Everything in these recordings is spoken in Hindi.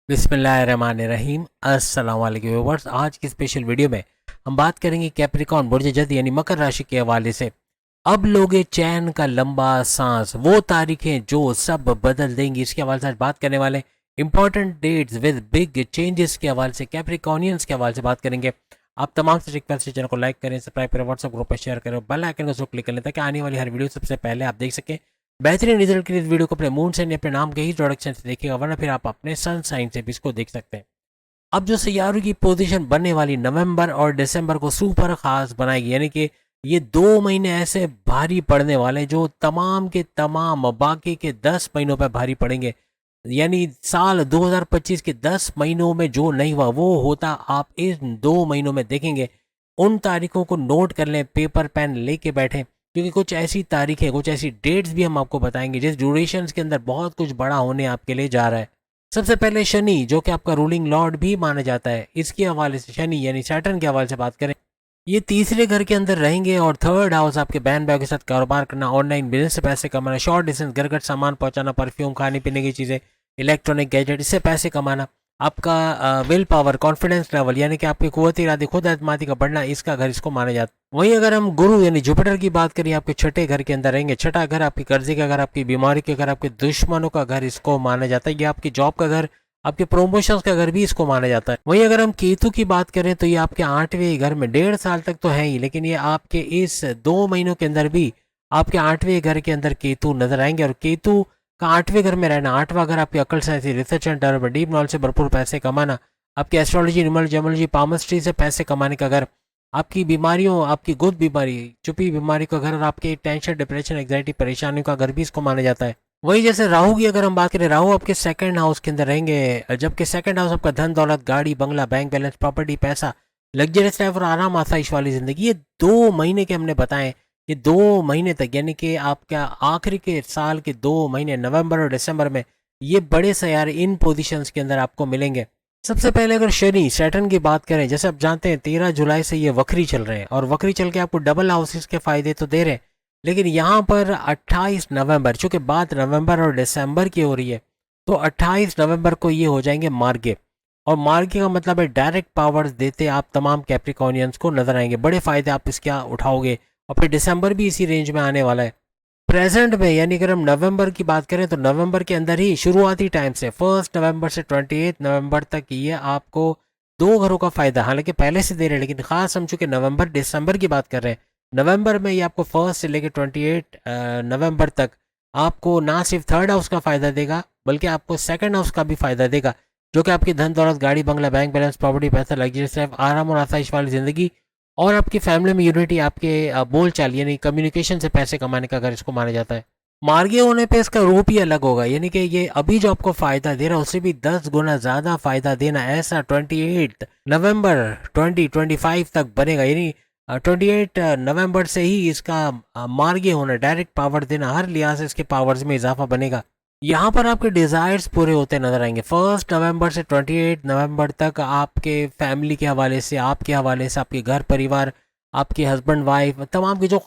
बिस्मिल्लाहिर्रहमानिर्रहीम। अस्सलाम वालेकुम व्यूअर्स। आज की स्पेशल वीडियो में हम बात करेंगे कैप्रिकॉर्न बुर्ज जद यानी मकर राशि के हवाले से। अब लोगे चैन का लंबा सांस, वो तारीखें जो सब बदल देंगी, इसके हवाले से आज बात करने वाले important dates with big changes के हवाले से, कैप्रिकॉर्नियंस के हवाले से बात करेंगे। आप तमाम से रिक्वेस्ट है चैनल को लाइक करें, सब्सक्राइब करें, व्हाट्सएप ग्रुप पर शेयर करें, बेल आइकन को जरूर क्लिक करें ताकि आने वाली हर वीडियो सबसे पहले आप देख सकें। बेहतरीन रिजल्ट के लिए इस वीडियो को अपने मून से अपने नाम के ही प्रोडक्शन से देखिएगा, वरना फिर आप अपने सन साइन से भी इसको देख सकते हैं। अब जो सैयारों की पोजीशन बनने वाली नवंबर और दिसंबर को सुपर खास बनाएगी, यानी कि ये 2 महीने ऐसे भारी पड़ने वाले जो तमाम के तमाम बाकी के 10 महीनों पर भारी पड़ेंगे। यानी साल 2025 के 10 महीनों में जो नहीं हुआ वो होता आप इन 2 महीनों में देखेंगे। उन तारीखों को नोट कर लें, पेपर पेन लेके बैठें, क्योंकि कुछ ऐसी तारीखें, कुछ ऐसी डेट्स भी हम आपको बताएंगे जिस ड्यूरेशन के अंदर बहुत कुछ बड़ा होने आपके लिए जा रहा है। सबसे पहले शनि, जो कि आपका रूलिंग लॉर्ड भी माना जाता है, इसके हवाले से शनि यानी सैटर्न के हवाले से बात करें। ये तीसरे घर के अंदर रहेंगे और थर्ड हाउस आपके बहन भाइयों के साथ कारोबार करना, ऑनलाइन बिजनेस से पैसे कमाना, शॉर्ट डिस्टेंस घर घर सामान पहुंचाना, परफ्यूम, खाने पीने की चीज़ें, इलेक्ट्रॉनिक गैजेट, इससे पैसे कमाना। आपका विल पावर, कॉन्फिडेंस लेवल, यानी कि आपकी कुव्वत इरादी, खुद एतमादी का बढ़ना, इसका घर इसको माना जाता है। वहीं अगर हम गुरु यानी जुपिटर की बात करें, आपके छठे घर के अंदर रहेंगे। छठा घर आपकी कर्जे का घर, आपकी बीमारी के घर, आपके दुश्मनों का घर इसको माना जाता है। ये आपकी जॉब का घर, आपके प्रमोशंस का घर भी इसको माना जाता है। वहीं अगर हम केतु की बात करें तो ये आपके 8वें घर में 1.5 साल तक तो है ही, लेकिन ये आपके इस 2 महीनों के अंदर भी आपके 8वें घर के अंदर केतु नजर आएंगे। और केतु का 8वें घर में रहना, 8वां घर आपकी अकल, science, research and development, deep knowledge से भरपूर पैसे कमाना, आपकी एस्ट्रोलॉजी, न्यूमरोलॉजी, पामस्ट्री से पैसे कमाने का घर, आपकी बीमारियों, आपकी गुद बीमारी, चुपी बीमारी का घर, और आपके टेंशन, डिप्रेशन, एंग्जाइटी, परेशानियों का घर भी इसको माना जाता है। वही जैसे राहु की अगर हम बात करें, राहु आपके सेकंड हाउस के अंदर रहेंगे, जबकि सेकंड हाउस आपका धन दौलत, गाड़ी बंगला, बैंक बैलेंस, प्रॉपर्टी, पैसा, लग्जरियस लाइफ और आराम आसाइश वाली जिंदगी। ये 2 महीने के हमने बताएं, ये 2 महीने तक, यानी कि आपका आखिरी के साल के 2 महीने नवंबर और दिसंबर में ये बड़े सयारे इन पोजीशंस के अंदर आपको मिलेंगे। सबसे पहले अगर शनि सैटर्न की बात करें, जैसे आप जानते हैं 13 जुलाई से ये वक्री चल रहे हैं, और वक्री चल के आपको डबल हाउसेस के फायदे तो दे रहे हैं, लेकिन यहाँ पर 28 नवंबर, चूंकि बात नवंबर और दिसंबर की हो रही है, तो 28 नवंबर को ये हो जाएंगे मार्गे। और मार्गे का मतलब है डायरेक्ट पावर्स देते आप तमाम कैप्रिकॉर्नियंस को नजर आएंगे, बड़े फायदे आप इसके उठाओगे। और फिर दिसंबर भी इसी रेंज में आने वाला है। प्रेजेंट में, यानी अगर हम नवंबर की बात करें तो नवंबर के अंदर ही शुरुआती टाइम से 1 नवंबर से 28 नवंबर तक ये आपको 2 घरों का फायदा, हालांकि पहले से दे रहे हैं, लेकिन खास हम चूंकि नवंबर दिसंबर की बात कर रहे हैं, नवंबर में ये आपको 1 से लेकर 28 नवंबर तक आपको ना सिर्फ थर्ड हाउस का फायदा देगा, बल्कि आपको सेकंड हाउस का भी फायदा देगा, जो कि आपकी धन दौलत, गाड़ी बंगला, बैंक बैलेंस, प्रॉपर्टी, पैसा, लग्जरियस लाइफ, आराम और आसाइश वाली जिंदगी, और आपकी फैमिली में यूनिटी, आपके बोल चाल यानी कम्युनिकेशन से पैसे कमाने का अगर इसको माना जाता है। मार्गे होने पे इसका रूप ही अलग होगा, यानी कि ये अभी जो आपको फायदा दे रहा है उससे भी 10 गुना ज्यादा फायदा देना, ऐसा 28 नवंबर 2025 तक बनेगा। यानी 28 नवंबर से ही इसका मार्गे होना, डायरेक्ट पावर देना, हर लिहाज से इसके पावर्स में इजाफा बनेगा। यहाँ पर आपके डिजायर्स पूरे होते नजर आएंगे। 1 नवंबर से 28 नवंबर तक आपके फैमिली के हवाले से, आपके हवाले से, आपके घर परिवार, आपके हस्बैंड वाइफ, तमाम की जो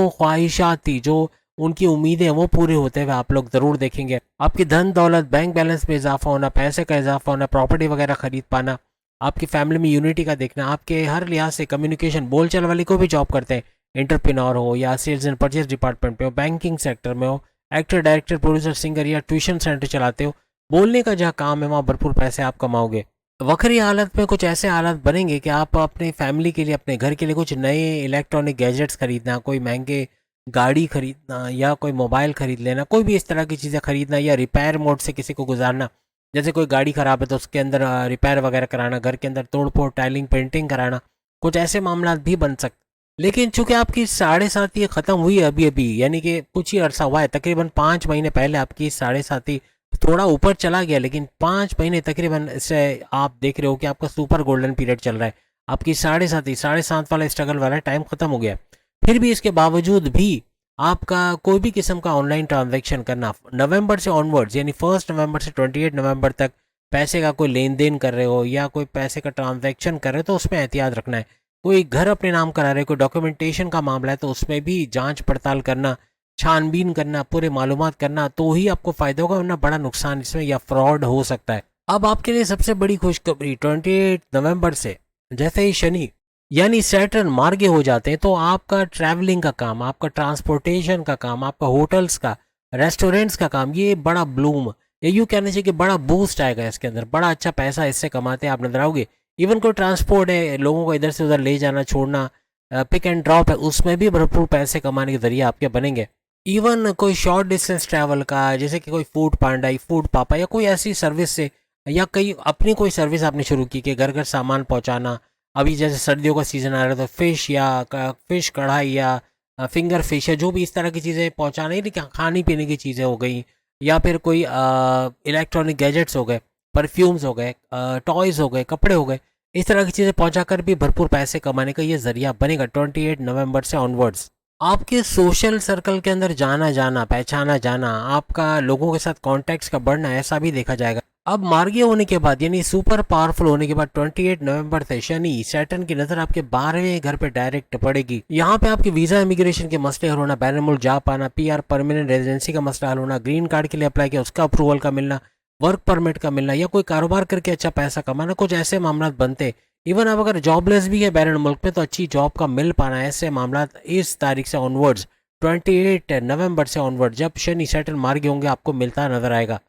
ख्वाहिशात थी, जो उनकी उम्मीदें हैं, वो पूरे होते हुए आप लोग जरूर देखेंगे। आपकी धन दौलत, बैंक बैलेंस में इजाफा होना, पैसे का इजाफा होना, प्रॉपर्टी वगैरह खरीद पाना, आपकी फैमिली में यूनिटी का देखना, आपके हर लिहाज से कम्युनिकेशन, बोलचाल वाले को भी जॉब करते हैं, एंटरप्रेन्योर हो या सेल्स एंड परचेज डिपार्टमेंट में हो, बैंकिंग सेक्टर में हो, एक्टर, डायरेक्टर, प्रोड्यूसर, सिंगर या ट्यूशन सेंटर चलाते हो, बोलने का जहाँ काम है वहाँ भरपूर पैसे आप कमाओगे। वक्री हालत में कुछ ऐसे हालात बनेंगे कि आप अपनी फैमिली के लिए, अपने घर के लिए कुछ नए इलेक्ट्रॉनिक गैजेट्स खरीदना, कोई महंगे गाड़ी खरीदना, या कोई मोबाइल खरीद लेना, कोई भी इस तरह की चीज़ें खरीदना, या रिपेयर मोड से किसी को गुजारना। जैसे कोई गाड़ी ख़राब है तो उसके अंदर रिपेयर वगैरह कराना, घर के अंदर तोड़ फोड़, टाइलिंग, पेंटिंग कराना, कुछ ऐसे मामला भी बन सकते। लेकिन चूंकि आपकी 7.5 ख़त्म हुई है अभी अभी, यानी कि कुछ ही अरसा हुआ है, तकरीबन 5 महीने पहले आपकी 7.5 थोड़ा ऊपर चला गया, लेकिन 5 महीने तकरीबन से आप देख रहे हो कि आपका सुपर गोल्डन पीरियड चल रहा है। आपकी 7.5 वाला स्ट्रगल वाला टाइम खत्म हो गया। फिर भी इसके बावजूद भी आपका कोई भी किस्म का ऑनलाइन ट्रांजैक्शन करना, नवंबर से ऑनवर्ड्स, यानी 1 नवंबर से 28 नवंबर तक पैसे का कोई लेन देन कर रहे हो या कोई पैसे का ट्रांजैक्शन कर रहे हो, तो उसमें एहतियात रखना है। कोई घर अपने नाम करा रहे, कोई डॉक्यूमेंटेशन का मामला है, तो उसमें भी जांच पड़ताल करना, छानबीन करना, पूरे मालूमात करना, तो ही आपको फायदा होगा, वरना बड़ा नुकसान इसमें या फ्रॉड हो सकता है। अब आपके लिए सबसे बड़ी खुशखबरी 28 नवंबर से जैसे ही शनि यानी सैटर्न मार्गे हो जाते हैं तो आपका ट्रैवलिंग का काम, आपका ट्रांसपोर्टेशन का काम, आपका होटल्स का, रेस्टोरेंट्स का काम, ये बड़ा ब्लूम या यूँ कहना चाहिए कि बड़ा बूस्ट आएगा इसके अंदर। बड़ा अच्छा पैसा इससे कमाते हैं आप नजर आओगे। इवन कोई ट्रांसपोर्ट है, लोगों को इधर से उधर ले जाना छोड़ना, पिक एंड ड्रॉप है, उसमें भी भरपूर पैसे कमाने के जरिए आपके बनेंगे। इवन कोई शॉर्ट डिस्टेंस ट्रैवल का, जैसे कि कोई फूड पांडा, फूड पापा या कोई ऐसी सर्विस से, या कई अपनी कोई सर्विस आपने शुरू की कि घर घर सामान पहुंचाना। अभी जैसे सर्दियों का सीज़न आ रहा है तो फिश या फिश कढ़ाई या फिंगर फिश या जो भी इस तरह की चीज़ें पहुंचाना, ही नहीं, खाने पीने की चीज़ें हो गई, या फिर कोई इलेक्ट्रॉनिक गैजेट्स हो गए, परफ्यूम्स हो गए, टॉयज़ हो गए, कपड़े हो गए, इस तरह की चीज़ें पहुंचा कर भी भरपूर पैसे कमाने का ये जरिया बनेगा 28 नवंबर से ऑनवर्ड्स। आपके सोशल सर्कल के अंदर जाना जाना, पहचाना जाना, आपका लोगों के साथ कॉन्टैक्ट्स का बढ़ना, ऐसा भी देखा जाएगा। अब मार्गीय होने के बाद यानी सुपर पावरफुल होने के बाद 28 नवंबर से शनि सैटर्न की नजर आपके 12वें घर पे डायरेक्ट पड़ेगी। यहाँ पे आपके वीजा इमिग्रेशन के मसले हल होना, बैरन मुल्क जा पाना, पीआर परमानेंट रेजिडेंसी का मसला हल होना, ग्रीन कार्ड के लिए अप्लाई किया उसका अप्रूवल का मिलना, वर्क परमिट का मिलना, या कोई कारोबार करके अच्छा पैसा कमाना, कुछ ऐसे मामला बनते। इवन अब अगर जॉबलेस भी है बैरन मुल्क में तो अच्छी जॉब का मिल पाना, ऐसे मामला इस तारीख से ऑनवर्ड्स 28 नवंबर से ऑनवर्ड जब शनि सैटर्न मार्गी होंगे आपको मिलता नजर आएगा।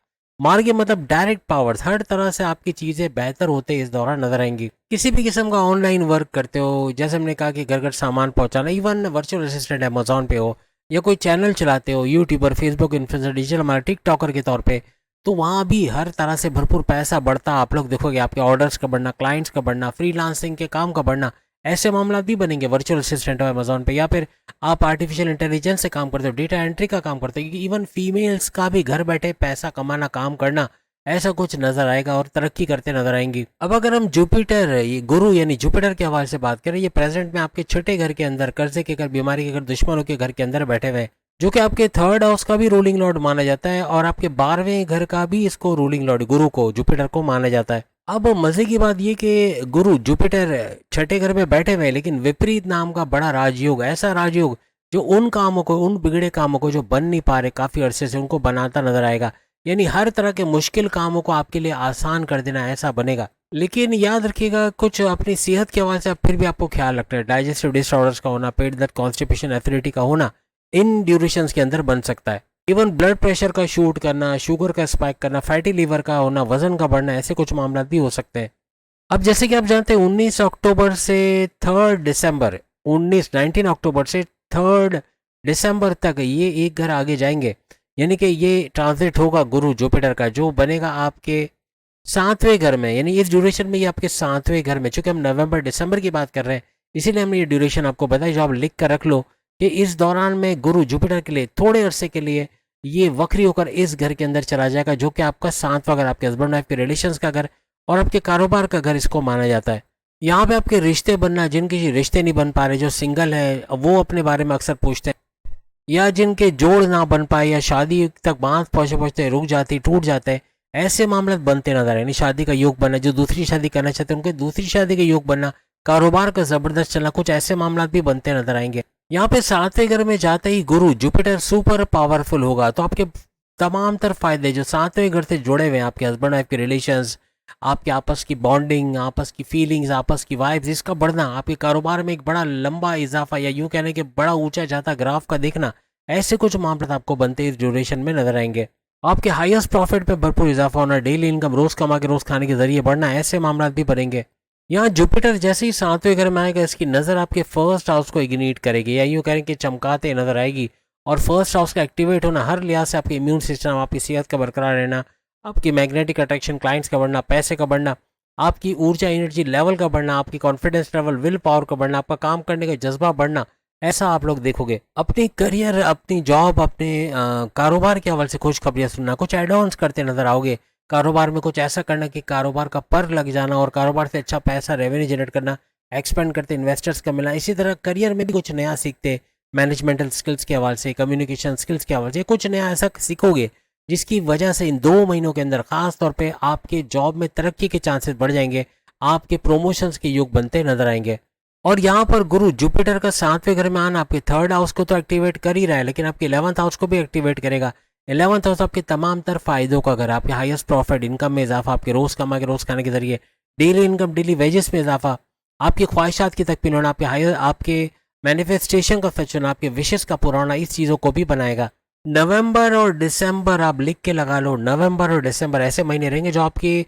मार्गे मतलब डायरेक्ट पावर्स, हर तरह से आपकी चीज़ें बेहतर होते इस दौरान नजर आएंगी। किसी भी किस्म का ऑनलाइन वर्क करते हो, जैसे हमने कहा कि घर घर सामान पहुंचाना, इवन वर्चुअल असिस्टेंट अमेजोन पे हो, या कोई चैनल चलाते हो, यूट्यूबर, फेसबुक इन्फ्लुएंसर, डिजिटल हमारा टिकटॉकर के तौर पे, तो वहाँ भी हर तरह से भरपूर पैसा बढ़ता आप लोग देखोगे। आपके ऑर्डर्स का बढ़ना, क्लाइंट्स का बढ़ना, फ्रीलांसिंग के काम का बढ़ना, ऐसे मामला भी बनेंगे वर्चुअल असिस्टेंट हो अमेजोन पे। या फिर आप आर्टिफिशियल इंटेलिजेंस से काम करते हो, डेटा एंट्री का काम करते हो, क्योंकि इवन फीमेल्स का भी घर बैठे पैसा कमाना, काम करना, ऐसा कुछ नजर आएगा और तरक्की करते नजर आएंगी। अब अगर हम जुपिटर, ये गुरु यानी जुपिटर के हवाले से बात करें, ये प्रेजेंट में आपके छठे घर के अंदर, कर्जे के घर, बीमारी के घर, दुश्मनों के घर के अंदर बैठे हुए हैं, जो कि आपके थर्ड हाउस का भी रूलिंग लॉर्ड माना जाता है, और आपके 12वें घर का भी इसको रूलिंग लॉर्ड, गुरु को, जुपिटर को माना जाता है। अब मजे की बात ये कि गुरु जुपिटर छठे घर में बैठे हुए हैं, लेकिन विपरीत नाम का बड़ा राजयोग, ऐसा राजयोग जो उन कामों को, उन बिगड़े कामों को जो बन नहीं पा रहे काफी अरसे से, उनको बनाता नजर आएगा। यानी हर तरह के मुश्किल कामों को आपके लिए आसान कर देना, ऐसा बनेगा। लेकिन याद रखिएगा कुछ अपनी सेहत के हवाले से फिर भी आपको ख्याल रखना है। डाइजेस्टिव डिसऑर्डर्स का होना, पेट दर्द, कॉन्स्टिपेशन, एसिडिटी का होना इन ड्यूरेशंस के अंदर बन सकता है। इवन ब्लड प्रेशर का शूट करना, शुगर का स्पाइक करना, फैटी लीवर का होना, वजन का बढ़ना, ऐसे कुछ मामला भी हो सकते हैं। अब जैसे कि आप जानते हैं 19 अक्टूबर से 3 दिसंबर, 19 अक्टूबर से 3 दिसंबर तक ये एक घर आगे जाएंगे। यानी कि ये ट्रांजिट होगा गुरु जुपिटर का, जो बनेगा आपके 7वें घर में। यानी इस ड्यूरेशन में ये आपके 7वें घर में, चूंकि हम नवंबर दिसंबर की बात कर रहे हैं इसीलिए हमने ये ड्यूरेशन आपको बताया, जो आप लिख कर रख लो कि इस दौरान में गुरु जुपिटर के लिए थोड़े अरसे के लिए ये वक्री होकर इस घर के अंदर चला जाएगा, जो कि आपका 7वां घर, आपके हस्बैंड वाइफ के रिलेशंस का घर और आपके कारोबार का घर इसको माना जाता है। यहाँ पे आपके रिश्ते बनना, जिनके रिश्ते नहीं बन पा रहे, जो सिंगल है, वो अपने बारे में अक्सर पूछते हैं, या जिनके जोड़ ना बन पाए, या शादी तक बात पहुंचते पहुंचते रुक जाती, टूट जाते हैं, ऐसे मामले बनते नजर आए। शादी का योग बनना, जो दूसरी शादी करना चाहते हैं उनके दूसरी शादी का योग बनना, कारोबार का जबरदस्त चलना, कुछ ऐसे मामला भी बनते नजर आएंगे। यहाँ पे 7वें घर में जाते ही गुरु जुपिटर सुपर पावरफुल होगा, तो आपके तमाम तर फायदे जो 7वें घर से जुड़े हुए हैं, आपके हस्बैंड वाइफ के रिलेशंस, आपके आपस की बॉन्डिंग, आपस की फीलिंग्स, आपस की वाइब्स, इसका बढ़ना, आपके कारोबार में एक बड़ा लंबा इजाफा, या यूं कहने के बड़ा ऊंचा जाता ग्राफ का देखना, ऐसे कुछ मामले आपको बनते इस ड्यूरेशन में नजर आएंगे। आपके हाईएस्ट प्रॉफिट पे भरपूर इजाफा होना, डेली इनकम रोज कमा के रोज खाने के जरिए बढ़ना, ऐसे मामला भी बनेंगे। यहाँ जुपिटर जैसे ही 7वें घर में आएगा, इसकी नजर आपके फर्स्ट हाउस को इग्निट करेगी, या यूं कहें कि चमकाते नजर आएगी। और फर्स्ट हाउस का एक्टिवेट होना हर लिहाज से आपके इम्यून सिस्टम, आपकी सेहत का बरकरार रहना, आपकी मैग्नेटिक अट्रैक्शन, क्लाइंट्स का बढ़ना, पैसे का बढ़ना, आपकी ऊर्जा एनर्जी लेवल का बढ़ना, आपकी कॉन्फिडेंस लेवल, विल पावर का बढ़ना, आपका काम करने का जज्बा बढ़ना, ऐसा आप लोग देखोगे। अपनी करियर, अपनी जॉब, अपने कारोबार के हवाले से खुशखबरियां सुनना, कुछ एड ऑन्स करते नजर आओगे। कारोबार में कुछ ऐसा करना कि कारोबार का पर लग जाना, और कारोबार से अच्छा पैसा, रेवेन्यू जनरेट करना, एक्सपेंड करते इन्वेस्टर्स का मिलना। इसी तरह करियर में भी कुछ नया सीखते, मैनेजमेंटल स्किल्स के हवाले से, कम्युनिकेशन स्किल्स के हवाले से कुछ नया ऐसा सीखोगे, जिसकी वजह से इन 2 महीनों के अंदर खास तौर पे आपके जॉब में तरक्की के चांसेस बढ़ जाएंगे, आपके प्रमोशंस के योग बनते नजर आएंगे। और यहाँ पर गुरु जुपिटर का 7वें घर में आना आपके थर्ड हाउस को तो एक्टिवेट कर ही रहा है, लेकिन आपके 11th हाउस को भी एक्टिवेट करेगा। 11th हाउस आपके तमाम तर फायदों का घर, आपके हाईएस्ट प्रॉफिट, इनकम में इजाफा, आपके रोज कमा के रोज खाने के जरिए डेली इनकम, डेली वेजेस में इजाफा, आपकी ख्वाहिशात की तकमील होना, आपके मैनिफेस्टेशन का सच होना, आपके विशेष का पूरा होना, इस चीज़ों को भी बनाएगा। नवंबर और दिसंबर आप लिख के लगा लो, नवंबर और दिसंबर ऐसे महीने रहेंगे जो आपके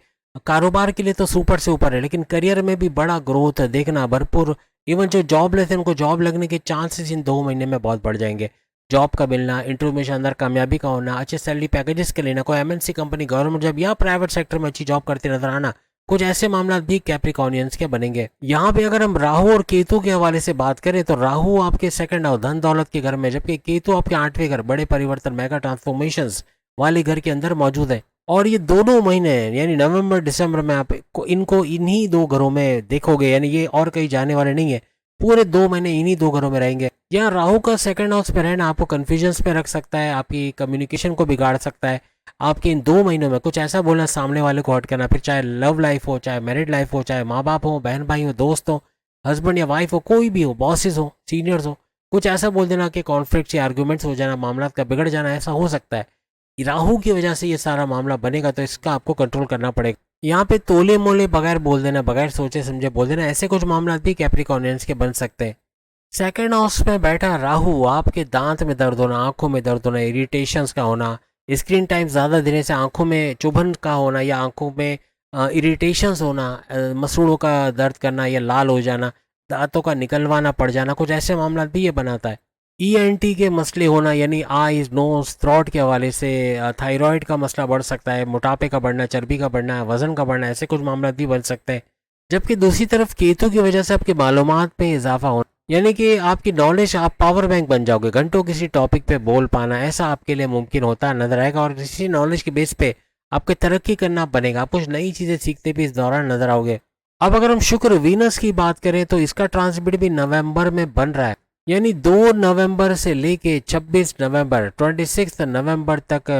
कारोबार के लिए तो सुपर से ऊपर है, लेकिन करियर में भी बड़ा ग्रोथ देखना भरपूर। इवन जो जॉबलेस है उनको जॉब लगने के चांसेस इन 2 महीने में बहुत बढ़ जाएंगे। जॉब का मिलना, इंटरव्यू में शानदार कामयाबी का होना, अच्छे सैलरी पैकेजेस के लेना, कोई एमएनसी कंपनी, गवर्नमेंट जॉब या प्राइवेट सेक्टर में अच्छी जॉब करते नजर आना, कुछ ऐसे मामला भी कैप्रिकॉनियंस के बनेंगे। यहाँ पे अगर हम राहु और केतु के हवाले से बात करें तो राहु आपके सेकंड हाउस धन दौलत के घर में, जबकि केतु आपके 8वें घर बड़े परिवर्तन मेगा ट्रांसफॉर्मेशंस वाले घर के अंदर मौजूद है। और ये दोनों महीने यानी नवंबर दिसंबर में आप इनको इन्हीं 2 घरों में देखोगे, यानी ये और कहीं जाने वाले नहीं है। पूरे 2 महीने इन्हीं 2 घरों में रहेंगे। यहाँ राहु का सेकंड हाउस पे रहना आपको कंफ्यूजन्स पे रख सकता है, आपकी कम्युनिकेशन को बिगाड़ सकता है। आपके इन 2 महीनों में कुछ ऐसा बोलना सामने वाले को हर्ट करना, फिर चाहे लव लाइफ हो, चाहे मैरिड लाइफ हो, चाहे माँ बाप हो, बहन भाई हो, दोस्त हो, हस्बैंड या वाइफ हो, कोई भी हो, बॉसेस हो, सीनियर्स हो, कुछ ऐसा बोल देना कि कॉन्फ्लिक्ट या आर्ग्यूमेंट्स हो जाना, मामला का बिगड़ जाना, ऐसा हो सकता है। राहु की वजह से ये सारा मामला बनेगा, तो इसका आपको कंट्रोल करना पड़ेगा। यहाँ पे तोले मोले बगैर बोल देना, बगैर सोचे समझे बोल देना, ऐसे कुछ मामला भी कैप्रिकॉर्नियंस के बन सकते हैं। सेकंड हाउस में बैठा राहु आपके दांत में दर्द होना, आंखों में दर्द होना, इरिटेशंस का होना, स्क्रीन टाइम ज़्यादा देने से आंखों में चुभन का होना या आंखों में इरिटेशंस होना, मसूड़ों का दर्द करना या लाल हो जाना, दांतों का निकलवाना पड़ जाना, कुछ ऐसे मामला भी ये बनाता है। ईएनटी के मसले होना यानी आईज नोज थ्रॉट के हवाले से थायराइड का मसला बढ़ सकता है, मोटापे का बढ़ना, चर्बी का बढ़ना, वजन का बढ़ना, ऐसे कुछ मामला भी बन सकते हैं। जबकि दूसरी तरफ केतु की वजह से आपकी मालूमात में इजाफा होना, यानी कि आपकी नॉलेज, आप पावर बैंक बन जाओगे, घंटों किसी टॉपिक पे बोल पाना, ऐसा आपके लिए मुमकिन होता नजर आएगा। और इसी नॉलेज के बेस पे आपको तरक्की करना बनेगा, आप कुछ नई चीज़ें सीखते भी इस दौरान नजर आओगे। अब अगर हम शुक्र वीनस की बात करें तो इसका ट्रांसमिट भी नवंबर में बन रहा है, यानी 2 नवंबर से लेके 26 नवंबर 26 नवंबर तक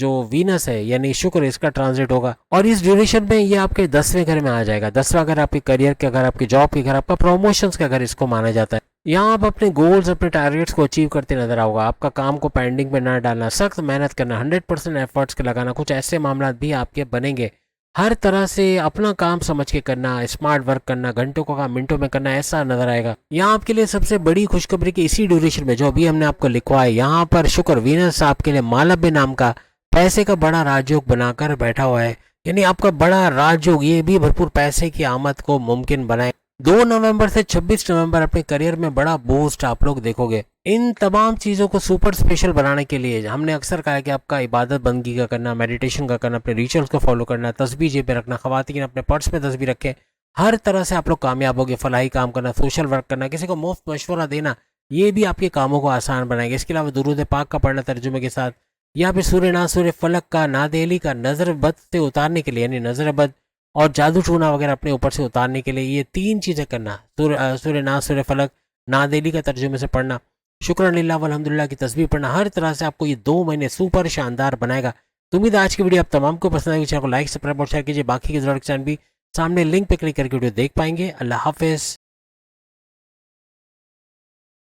जो वीनस है यानी शुक्र, इसका ट्रांजिट होगा। और इस ड्यूरेशन में ये आपके 10वें घर में आ जाएगा। 10वां घर आपके करियर का घर, आपकी जॉब के घर, आपका प्रमोशंस का घर इसको माना जाता है। यहाँ आप अपने गोल्स, अपने टारगेट्स को अचीव करते नजर आओगे। आपका काम को पेंडिंग में न डालना, सख्त मेहनत करना, 100% एफर्ट्स के लगाना, कुछ ऐसे मामला भी आपके बनेंगे। हर तरह से अपना काम समझ के करना, स्मार्ट वर्क करना, घंटों का काम मिनटों में करना, ऐसा नजर आएगा। यहाँ आपके लिए सबसे बड़ी खुशखबरी की इसी ड्यूरेशन में जो अभी हमने आपको लिखवा है, यहाँ पर शुक्र वीनस आपके लिए मालव्य नाम का पैसे का बड़ा राजयोग बनाकर बैठा हुआ है। यानी आपका बड़ा राजयोग ये भी भरपूर पैसे की आमद को मुमकिन बनाए। 2 नवंबर से 26 नवंबर अपने करियर में बड़ा बूस्ट आप लोग देखोगे। इन तमाम चीज़ों को सुपर स्पेशल बनाने के लिए हमने अक्सर कहा है कि आपका इबादत बंदगी का करना, मेडिटेशन का करना, अपने रिचुअल्स को फॉलो करना, तस्बीह जेब पे रखना, खवातीन अपने पर्स में तस्बीह रखें, हर तरह से आप लोग कामयाब होगे। फलाही काम करना, सोशल वर्क करना, किसी को मुफ्त मशवरा देना, ये भी आपके कामों को आसान बनाएगा। इसके अलावा दुरूद पाक का पढ़ना तर्जुमे के साथ, या फिर सूर्य ना सूर्य फलक का नादेली का नजर बद से उतारने के लिए, यानी नजर बद और जादू टूना वगैरह अपने ऊपर से उतारने के लिए ये 3 चीज़ें करना, सूर्य ना सूर्य फलक नादेली का तर्जुमे से पढ़ना, शुक्र लिल्लाह वल्हम्दुलिल्लाह की तस्बीह पढ़ना, हर तरह से आपको ये 2 महीने सुपर शानदार बनाएगा। तो उम्मीद है आज की वीडियो आप तमाम को पसंद आएगी। चैनल को लाइक सब्सक्राइब और शेयर कीजिए। बाकी के जरूरत चैनल भी सामने लिंक पे क्लिक करके वीडियो देख पाएंगे। अल्लाह हाफिज़।